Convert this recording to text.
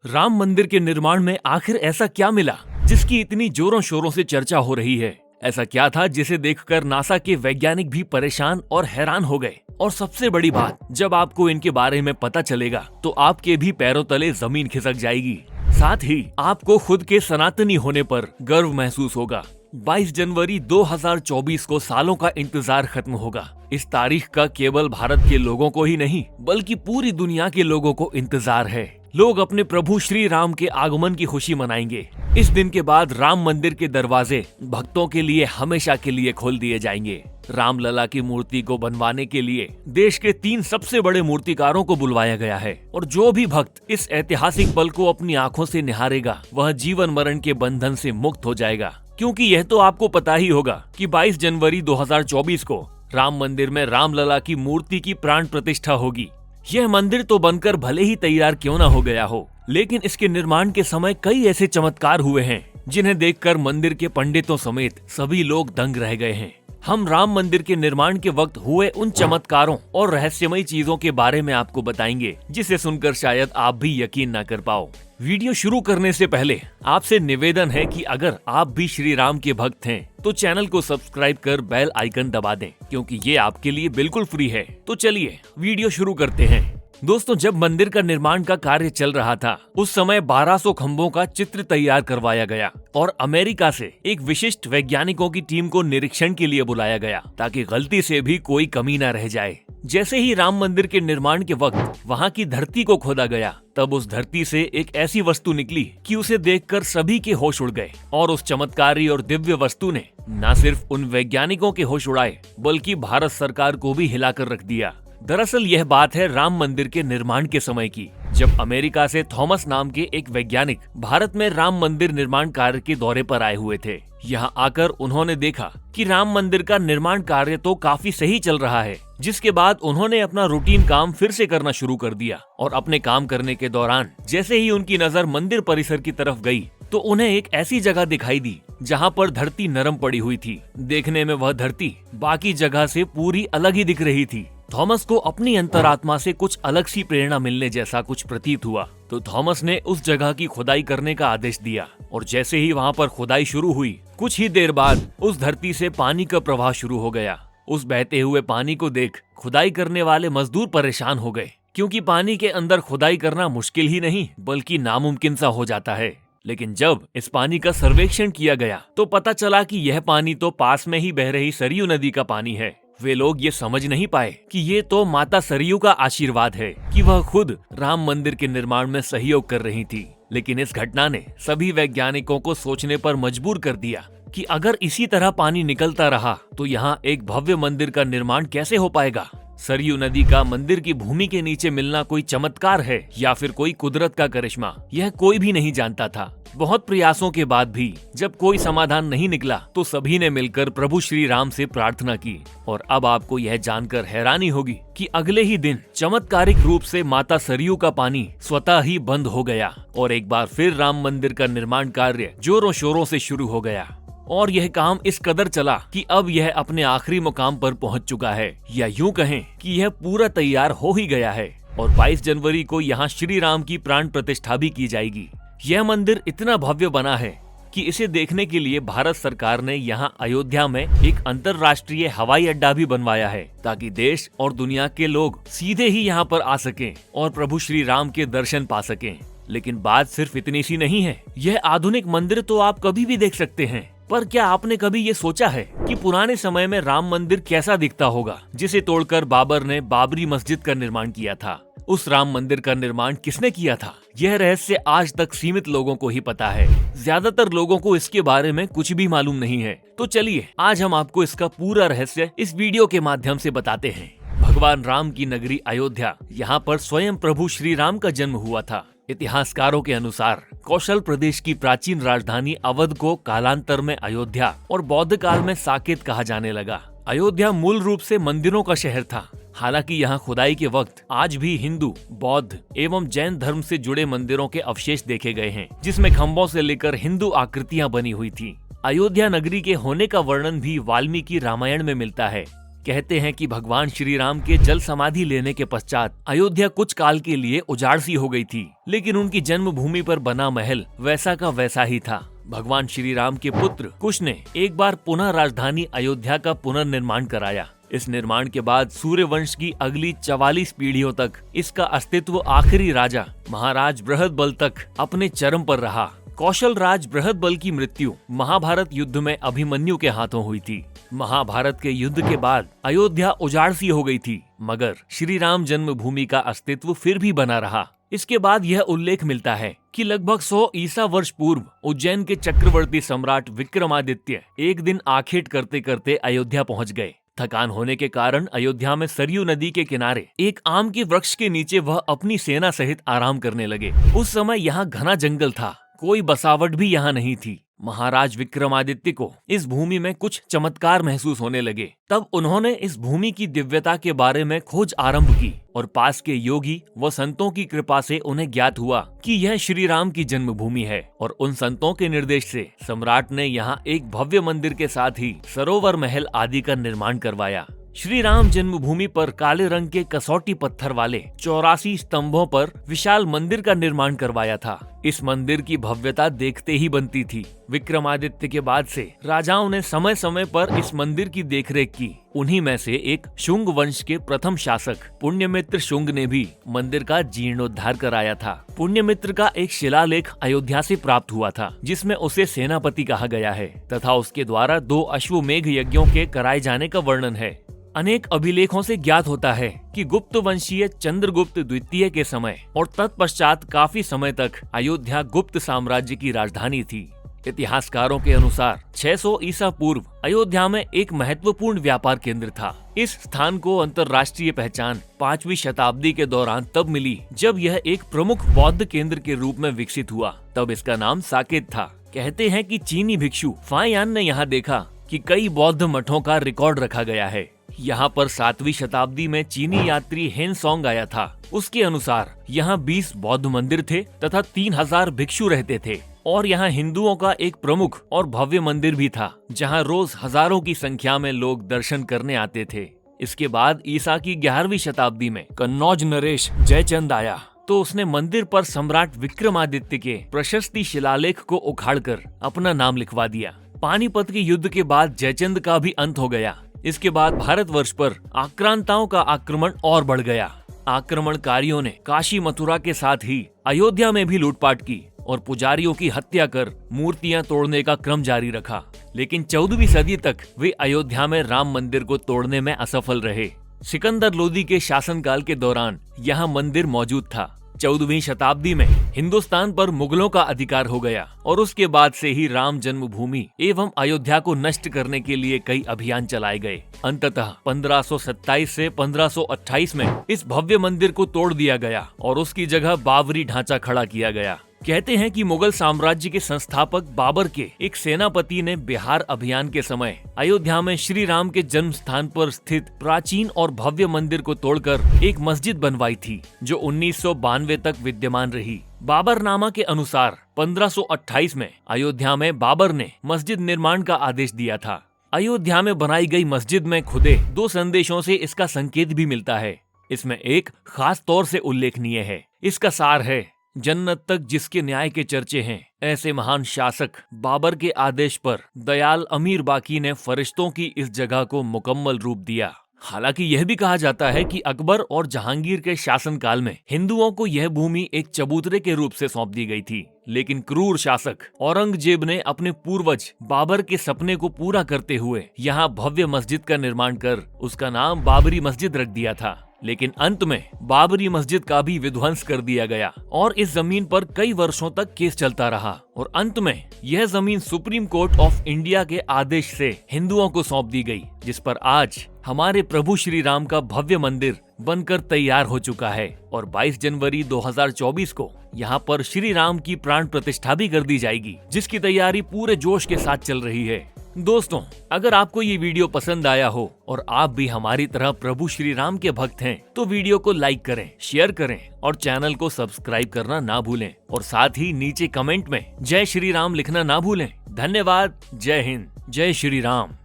राम मंदिर के निर्माण में आखिर ऐसा क्या मिला जिसकी इतनी जोरों शोरों से चर्चा हो रही है। ऐसा क्या था जिसे देखकर नासा के वैज्ञानिक भी परेशान और हैरान हो गए। और सबसे बड़ी बात, जब आपको इनके बारे में पता चलेगा तो आपके भी पैरों तले जमीन खिसक जाएगी। साथ ही आपको खुद के सनातनी होने पर गर्व महसूस होगा। 22 जनवरी 2024 को सालों का इंतजार खत्म होगा। इस तारीख का केवल भारत के लोगों को ही नहीं बल्कि पूरी दुनिया के लोगों को इंतजार है। लोग अपने प्रभु श्री राम के आगमन की खुशी मनाएंगे। इस दिन के बाद राम मंदिर के दरवाजे भक्तों के लिए हमेशा के लिए खोल दिए जाएंगे। रामलला की मूर्ति को बनवाने के लिए देश के 3 सबसे बड़े मूर्तिकारों को बुलवाया गया है और जो भी भक्त इस ऐतिहासिक पल को अपनी आंखों से निहारेगा वह जीवन मरण के बंधन से मुक्त हो जाएगा। क्योंकि यह तो आपको पता ही होगा कि 22 जनवरी 2024 को राम मंदिर में रामलला की मूर्ति की प्राण प्रतिष्ठा होगी। यह मंदिर तो बनकर भले ही तैयार क्यों ना हो गया हो, लेकिन इसके निर्माण के समय कई ऐसे चमत्कार हुए हैं जिन्हें देखकर मंदिर के पंडितों समेत सभी लोग दंग रह गए हैं। हम राम मंदिर के निर्माण के वक्त हुए उन चमत्कारों और रहस्यमयी चीजों के बारे में आपको बताएंगे जिसे सुनकर शायद आप भी यकीन न कर पाओ। वीडियो शुरू करने से पहले आपसे निवेदन है कि अगर आप भी श्री राम के भक्त हैं तो चैनल को सब्सक्राइब कर बेल आइकन दबा दें, क्योंकि ये आपके लिए बिल्कुल फ्री है। तो चलिए वीडियो शुरू करते हैं। दोस्तों, जब मंदिर का निर्माण का कार्य चल रहा था उस समय 1200 खंभों का चित्र तैयार करवाया गया और अमेरिका से एक विशिष्ट वैज्ञानिकों की टीम को निरीक्षण के लिए बुलाया गया ताकि गलती से भी कोई कमी न रह जाए। जैसे ही राम मंदिर के निर्माण के वक्त वहाँ की धरती को खोदा गया तब उस धरती से एक ऐसी वस्तु निकली कि उसे देखकर सभी के होश उड़ गए और उस चमत्कारी और दिव्य वस्तु ने न सिर्फ उन वैज्ञानिकों के होश उड़ाए बल्कि भारत सरकार को भी हिलाकर रख दिया। दरअसल यह बात है राम मंदिर के निर्माण के समय की, जब अमेरिका से थॉमस नाम के एक वैज्ञानिक भारत में राम मंदिर निर्माण कार्य के दौरे पर आए हुए थे। यहाँ आकर उन्होंने देखा कि राम मंदिर का निर्माण कार्य तो काफी सही चल रहा है, जिसके बाद उन्होंने अपना रूटीन काम फिर से करना शुरू कर दिया। और अपने काम करने के दौरान जैसे ही उनकी नजर मंदिर परिसर की तरफ गई तो उन्हें एक ऐसी जगह दिखाई दी जहाँ पर धरती नरम पड़ी हुई थी। देखने में वह धरती बाकी जगह से पूरी अलग ही दिख रही थी। थॉमस को अपनी अंतरात्मा से कुछ अलग सी प्रेरणा मिलने जैसा कुछ प्रतीत हुआ तो थॉमस ने उस जगह की खुदाई करने का आदेश दिया। और जैसे ही वहाँ पर खुदाई शुरू हुई कुछ ही देर बाद उस धरती से पानी का प्रवाह शुरू हो गया। उस बहते हुए पानी को देख खुदाई करने वाले मजदूर परेशान हो गए, क्योंकि पानी के अंदर खुदाई करना मुश्किल ही नहीं बल्कि नामुमकिन सा हो जाता है। लेकिन जब इस पानी का सर्वेक्षण किया गया तो पता चला कि यह पानी तो पास में ही बह रही सरयू नदी का पानी है। वे लोग ये समझ नहीं पाए कि ये तो माता सरयू का आशीर्वाद है कि वह खुद राम मंदिर के निर्माण में सहयोग कर रही थी। लेकिन इस घटना ने सभी वैज्ञानिकों को सोचने पर मजबूर कर दिया कि अगर इसी तरह पानी निकलता रहा तो यहाँ एक भव्य मंदिर का निर्माण कैसे हो पाएगा। सरयू नदी का मंदिर की भूमि के नीचे मिलना कोई चमत्कार है या फिर कोई कुदरत का करिश्मा, यह कोई भी नहीं जानता था। बहुत प्रयासों के बाद भी जब कोई समाधान नहीं निकला तो सभी ने मिलकर प्रभु श्री राम से प्रार्थना की। और अब आपको यह जानकर हैरानी होगी कि अगले ही दिन चमत्कारिक रूप से माता सरयू का पानी स्वतः ही बंद हो गया और एक बार फिर राम मंदिर का निर्माण कार्य जोरों शोरों से शुरू हो गया। और यह काम इस कदर चला कि अब यह अपने आखिरी मुकाम पर पहुंच चुका है, या यूं कहें कि यह पूरा तैयार हो ही गया है। और 22 जनवरी को यहाँ श्री राम की प्राण प्रतिष्ठा भी की जाएगी। यह मंदिर इतना भव्य बना है कि इसे देखने के लिए भारत सरकार ने यहाँ अयोध्या में एक अंतर्राष्ट्रीय हवाई अड्डा भी बनवाया है ताकि देश और दुनिया के लोग सीधे ही यहाँ पर आ सकें और प्रभु श्री राम के दर्शन पा सकें। लेकिन बात सिर्फ इतनी सी नहीं है। यह आधुनिक मंदिर तो आप कभी भी देख सकते हैं, पर क्या आपने कभी ये सोचा है कि पुराने समय में राम मंदिर कैसा दिखता होगा जिसे तोड़कर बाबर ने बाबरी मस्जिद का निर्माण किया था। उस राम मंदिर का निर्माण किसने किया था, यह रहस्य आज तक सीमित लोगों को ही पता है। ज्यादातर लोगों को इसके बारे में कुछ भी मालूम नहीं है। तो चलिए आज हम आपको इसका पूरा रहस्य इस वीडियो के माध्यम से बताते हैं। भगवान राम की नगरी अयोध्या, यहाँ पर स्वयं प्रभु श्री राम का जन्म हुआ था। इतिहासकारों के अनुसार कौशल प्रदेश की प्राचीन राजधानी अवध को कालांतर में अयोध्या और बौद्ध काल में साकेत कहा जाने लगा। अयोध्या मूल रूप से मंदिरों का शहर था। हालांकि यहाँ खुदाई के वक्त आज भी हिंदू, बौद्ध एवं जैन धर्म से जुड़े मंदिरों के अवशेष देखे गए हैं, जिसमें खंभों से लेकर हिंदू आकृतियां बनी हुई थी। अयोध्या नगरी के होने का वर्णन भी वाल्मीकि रामायण में मिलता है। कहते हैं कि भगवान श्री राम के जल समाधि लेने के पश्चात अयोध्या कुछ काल के लिए उजाड़ सी हो गई थी, लेकिन उनकी जन्मभूमि पर बना महल वैसा का वैसा ही था। भगवान श्री राम के पुत्र कुश ने एक बार पुनः राजधानी अयोध्या का पुनर्निर्माण कराया। इस निर्माण के बाद सूर्य वंश की अगली 44 पीढ़ियों तक इसका अस्तित्व आखिरी राजा महाराज बृहदबल तक अपने चरम पर रहा। कौशल राज बृहदबल की मृत्यु महाभारत युद्ध में अभिमन्यु के हाथों हुई थी। महाभारत के युद्ध के बाद अयोध्या उजाड़ सी हो गई थी, मगर श्री राम जन्मभूमि का अस्तित्व फिर भी बना रहा। इसके बाद यह उल्लेख मिलता है कि लगभग 100 ईसा वर्ष पूर्व उज्जैन के चक्रवर्ती सम्राट विक्रमादित्य एक दिन आखेट करते करते अयोध्या पहुंच गए। थकान होने के कारण अयोध्या में सरयू नदी के किनारे एक आम के वृक्ष के नीचे वह अपनी सेना सहित आराम करने लगे। उस समय यहाँ घना जंगल था, कोई बसावट भी यहाँ नहीं थी। महाराज विक्रमादित्य को इस भूमि में कुछ चमत्कार महसूस होने लगे। तब उन्होंने इस भूमि की दिव्यता के बारे में खोज आरंभ की और पास के योगी व संतों की कृपा से उन्हें ज्ञात हुआ कि यह श्री राम की जन्मभूमि है। और उन संतों के निर्देश से सम्राट ने यहाँ एक भव्य मंदिर के साथ ही सरोवर महल आदि का निर्माण करवाया। श्री राम जन्मभूमि पर काले रंग के कसौटी पत्थर वाले 84 स्तंभों पर विशाल मंदिर का निर्माण करवाया था। इस मंदिर की भव्यता देखते ही बनती थी। विक्रमादित्य के बाद से राजाओं ने समय समय पर इस मंदिर की देखरेख की। उन्हीं में से एक शुंग वंश के प्रथम शासक पुण्यमित्र शुंग ने भी मंदिर का जीर्णोद्धार कराया था। पुण्यमित्र का एक शिलालेख अयोध्या से प्राप्त हुआ था, जिसमें उसे सेनापति कहा गया है तथा उसके द्वारा 2 अश्वमेघ यज्ञों के कराए जाने का वर्णन है। अनेक अभिलेखों से ज्ञात होता है कि गुप्त वंशीय चंद्रगुप्त द्वितीय के समय और तत्पश्चात काफी समय तक अयोध्या गुप्त साम्राज्य की राजधानी थी। इतिहासकारों के अनुसार 600 ईसा पूर्व अयोध्या में एक महत्वपूर्ण व्यापार केंद्र था। इस स्थान को अंतर्राष्ट्रीय पहचान 5वीं शताब्दी के दौरान तब मिली जब यह एक प्रमुख बौद्ध केंद्र के रूप में विकसित हुआ। तब इसका नाम साकेत था। कहते हैं कि चीनी भिक्षु फायान ने यहाँ देखा कि कई बौद्ध मठों का रिकॉर्ड रखा गया है। यहाँ पर 7वीं शताब्दी में चीनी यात्री हेनसोंग आया था। उसके अनुसार यहाँ 20 बौद्ध मंदिर थे तथा 3000 भिक्षु रहते थे और यहाँ हिंदुओं का एक प्रमुख और भव्य मंदिर भी था, जहाँ रोज हजारों की संख्या में लोग दर्शन करने आते थे। इसके बाद ईसा की 11वीं शताब्दी में कन्नौज नरेश जयचंद आया तो उसने मंदिर पर सम्राट विक्रमादित्य के प्रशस्ति शिलालेख को उखाड़कर अपना नाम लिखवा दिया। पानीपत के युद्ध के बाद जयचंद का भी अंत हो गया। इसके बाद भारतवर्ष पर आक्रांताओं का आक्रमण और बढ़ गया। आक्रमणकारियों ने काशी मथुरा के साथ ही अयोध्या में भी लूटपाट की और पुजारियों की हत्या कर मूर्तियां तोड़ने का क्रम जारी रखा। लेकिन 14वीं सदी तक वे अयोध्या में राम मंदिर को तोड़ने में असफल रहे। सिकंदर लोदी के शासनकाल के दौरान यहाँ मंदिर मौजूद था। 14वीं शताब्दी में हिंदुस्तान पर मुगलों का अधिकार हो गया और उसके बाद से ही राम जन्मभूमि एवं अयोध्या को नष्ट करने के लिए कई अभियान चलाए गए। अंततः 1527 से 1528 में इस भव्य मंदिर को तोड़ दिया गया और उसकी जगह बाबरी ढांचा खड़ा किया गया। कहते हैं कि मुगल साम्राज्य के संस्थापक बाबर के एक सेनापति ने बिहार अभियान के समय अयोध्या में श्री राम के जन्म स्थान पर स्थित प्राचीन और भव्य मंदिर को तोड़कर एक मस्जिद बनवाई थी, जो 1992 तक विद्यमान रही। बाबरनामा के अनुसार 1528 में अयोध्या में बाबर ने मस्जिद निर्माण का आदेश दिया था। अयोध्या में बनाई गई मस्जिद में खुदे 2 संदेशों से इसका संकेत भी मिलता है। इसमें एक खास तौर से उल्लेखनीय है। इसका सार है, जन्नत तक जिसके न्याय के चर्चे हैं, ऐसे महान शासक बाबर के आदेश पर दयाल अमीर बाकी ने फरिश्तों की इस जगह को मुकम्मल रूप दिया। हालांकि यह भी कहा जाता है कि अकबर और जहांगीर के शासनकाल में हिंदुओं को यह भूमि एक चबूतरे के रूप से सौंप दी गई थी, लेकिन क्रूर शासक औरंगजेब ने अपने पूर्वज बाबर के सपने को पूरा करते हुए यहाँ भव्य मस्जिद का निर्माण कर उसका नाम बाबरी मस्जिद रख दिया था। लेकिन अंत में बाबरी मस्जिद का भी विध्वंस कर दिया गया और इस जमीन पर कई वर्षों तक केस चलता रहा और अंत में यह जमीन सुप्रीम कोर्ट ऑफ इंडिया के आदेश से हिंदुओं को सौंप दी गई, जिस पर आज हमारे प्रभु श्री राम का भव्य मंदिर बनकर तैयार हो चुका है। और 22 जनवरी 2024 को यहाँ पर श्री राम की प्राण प्रतिष्ठा भी कर दी जाएगी, जिसकी तैयारी पूरे जोश के साथ चल रही है। दोस्तों, अगर आपको ये वीडियो पसंद आया हो और आप भी हमारी तरह प्रभु श्री राम के भक्त हैं, तो वीडियो को लाइक करें, शेयर करें और चैनल को सब्सक्राइब करना ना भूलें और साथ ही नीचे कमेंट में जय श्री राम लिखना ना भूलें। धन्यवाद। जय हिंद। जय श्री राम।